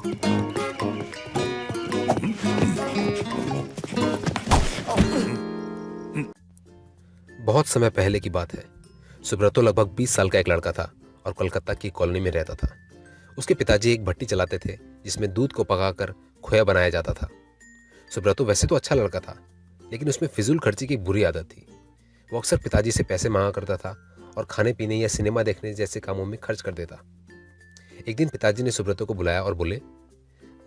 बहुत समय पहले की बात है। सुब्रतो लगभग 20 साल का एक लड़का था और कोलकाता की कॉलोनी में रहता था। उसके पिताजी एक भट्टी चलाते थे जिसमें दूध को पकाकर खोया बनाया जाता था। सुब्रतो वैसे तो अच्छा लड़का था, लेकिन उसमें फिजूल खर्ची की एक बुरी आदत थी। वो अक्सर पिताजी से पैसे मांगा करता था और खाने पीने या सिनेमा देखने जैसे कामों में खर्च कर देता। एक दिन पिताजी ने सुब्रतो को बुलाया और बोले,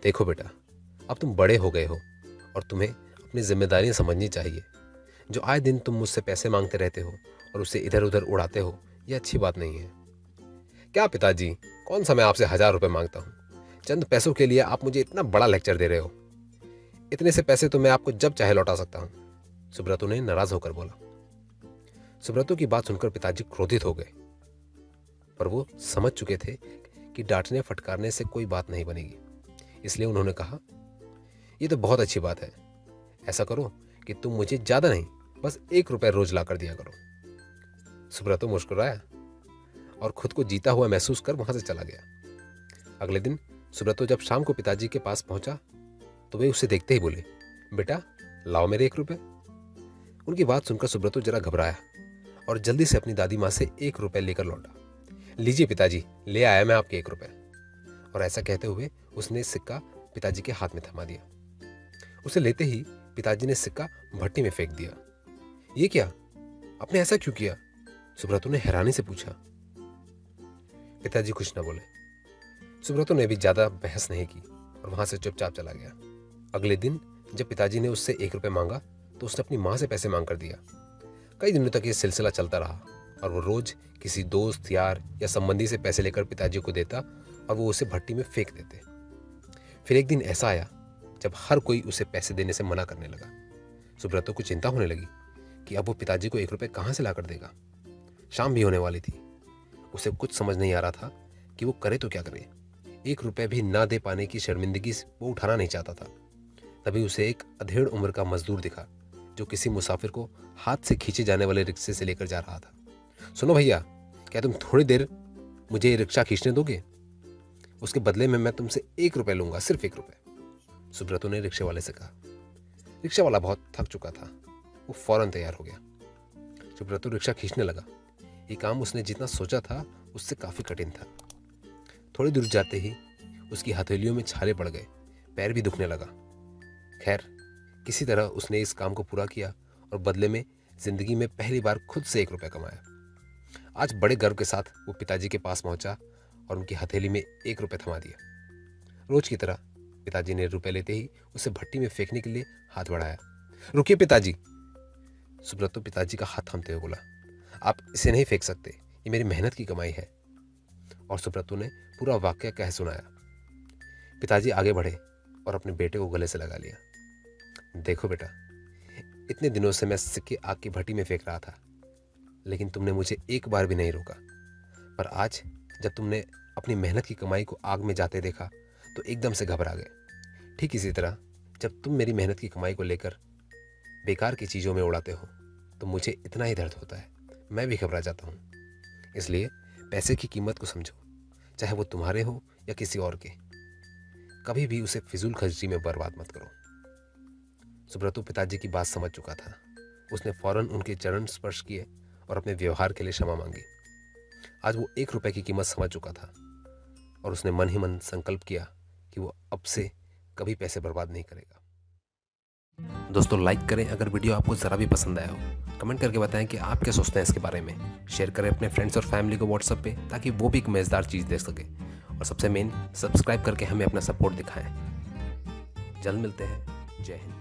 देखो बेटा, अब तुम बड़े हो गए हो और तुम्हें अपनी जिम्मेदारियां समझनी चाहिए। जो आए दिन तुम मुझसे पैसे मांगते रहते हो और उसे इधर उधर उड़ाते हो, यह अच्छी बात नहीं है। क्या पिताजी, कौन सा मैं आपसे 1000 रुपये मांगता हूँ? चंद पैसों के लिए आप मुझे इतना बड़ा लेक्चर दे रहे हो। इतने से पैसे तो मैं आपको जब चाहे लौटा सकता हूँ, सुब्रतो ने नाराज होकर बोला। सुब्रतो की बात सुनकर पिताजी क्रोधित हो गए, पर वो समझ चुके थे कि डांटने फटकारने से कोई बात नहीं बनेगी। इसलिए उन्होंने कहा, ये तो बहुत अच्छी बात है। ऐसा करो कि तुम मुझे ज्यादा नहीं, बस 1 रुपया रोज ला कर दिया करो। सुब्रतो मुस्कुराया और खुद को जीता हुआ महसूस कर वहां से चला गया। अगले दिन सुब्रतो जब शाम को पिताजी के पास पहुंचा तो वे उसे देखते ही बोले, बेटा लाओ मेरे 1 रुपये। उनकी बात सुनकर सुब्रतो जरा घबराया और जल्दी से अपनी दादी माँ से 1 रुपया लेकर लौटा। लीजिए पिताजी, ले आया मैं आपके 1 रुपये। और ऐसा कहते हुए उसने सिक्का पिताजी के हाथ में थमा दिया। उसे लेते ही पिताजी ने सिक्का भट्टी में फेंक दिया। ये क्या, आपने ऐसा क्यों किया? सुब्रतो ने हैरानी से पूछा। पिताजी कुछ न बोले। सुब्रतो ने भी ज्यादा बहस नहीं की और वहां से चुपचाप चला गया। अगले दिन जब पिताजी ने उससे 1 रुपया मांगा तो उसने अपनी माँ से पैसे मांग कर दिया। कई दिनों तक ये सिलसिला चलता रहा और वो रोज किसी दोस्त, यार या संबंधी से पैसे लेकर पिताजी को देता और वो उसे भट्टी में फेंक देते। फिर एक दिन ऐसा आया जब हर कोई उसे पैसे देने से मना करने लगा। सुब्रतो को चिंता होने लगी कि अब वो पिताजी को 1 रुपये कहाँ से ला कर देगा। शाम भी होने वाली थी। उसे कुछ समझ नहीं आ रहा था कि वो करे तो क्या करे। 1 रुपये भी ना दे पाने की शर्मिंदगी वो उठाना नहीं चाहता था। तभी उसे एक अधेड़ उम्र का मजदूर दिखा जो किसी मुसाफिर को हाथ से खींचे जाने वाले रिक्शे से लेकर जा रहा था। सुनो भैया, क्या तुम थोड़ी देर मुझे ये रिक्शा खींचने दोगे? उसके बदले में मैं तुमसे 1 रुपये लूंगा, सिर्फ 1 रुपये, सुब्रतो ने रिक्शे वाले से कहा। रिक्शा वाला बहुत थक चुका था। वो फौरन तैयार हो गया। सुब्रतो रिक्शा खींचने लगा। ये काम उसने जितना सोचा था उससे काफी कठिन था। थोड़ी दूर जाते ही उसकी हथेलियों में छाले पड़ गए, पैर भी दुखने लगा। खैर, किसी तरह उसने इस काम को पूरा किया और बदले में जिंदगी में पहली बार खुद से 1 रुपया कमाया। आज बड़े गर्व के साथ वो पिताजी के पास पहुंचा और उनकी हथेली में 1 रुपया थमा दिया। रोज की तरह पिताजी ने रुपए लेते ही उसे भट्टी में फेंकने के लिए हाथ बढ़ाया। रुकिए पिताजी, सुब्रतो पिताजी का हाथ थामते हुए बोला। आप इसे नहीं फेंक सकते, ये मेरी मेहनत की कमाई है। और सुब्रतो ने पूरा वाक्य कह सुनाया। पिताजी आगे बढ़े और अपने बेटे को गले से लगा लिया। देखो बेटा, इतने दिनों से मैं सिक्के आग की भट्टी में फेंक रहा था, लेकिन तुमने मुझे एक बार भी नहीं रोका। पर आज जब तुमने अपनी मेहनत की कमाई को आग में जाते देखा तो एकदम से घबरा गए। ठीक इसी तरह जब तुम मेरी मेहनत की कमाई को लेकर बेकार की चीज़ों में उड़ाते हो तो मुझे इतना ही दर्द होता है, मैं भी घबरा जाता हूँ। इसलिए पैसे की कीमत को समझो, चाहे वो तुम्हारे हो या किसी और के। कभी भी उसे फिजूल खर्ची में बर्बाद मत करो। सुब्रतो पिताजी की बात समझ चुका था। उसने फौरन उनके चरण स्पर्श किए और अपने व्यवहार के लिए क्षमा मांगी। आज वो 1 रुपये की कीमत समझ चुका था और उसने मन ही मन संकल्प किया कि वो अब से कभी पैसे बर्बाद नहीं करेगा। दोस्तों, लाइक करें अगर वीडियो आपको ज़रा भी पसंद आया हो। कमेंट करके बताएं कि आप क्या सोचते हैं इसके बारे में। शेयर करें अपने फ्रेंड्स और फैमिली को व्हाट्सएप पे, ताकि वो भी एक मज़ेदार चीज़ देख सके। और सबसे मेन, सब्सक्राइब करके हमें अपना सपोर्ट दिखाएं। जल्द मिलते हैं। जय हिंद।